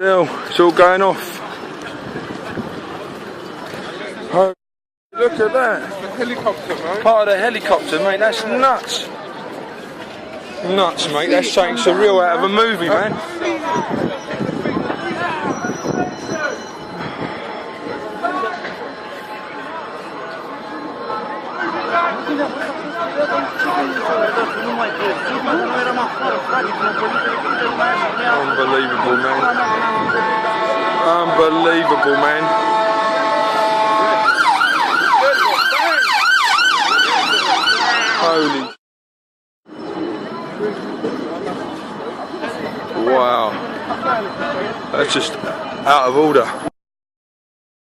It's all going off. Oh, look at that. The helicopter, mate. Part of the helicopter, mate. That's nuts. Nuts, mate. That's something surreal out of a movie, man. Unbelievable, man. Unbelievable, man. Holy. Wow. That's just out of order.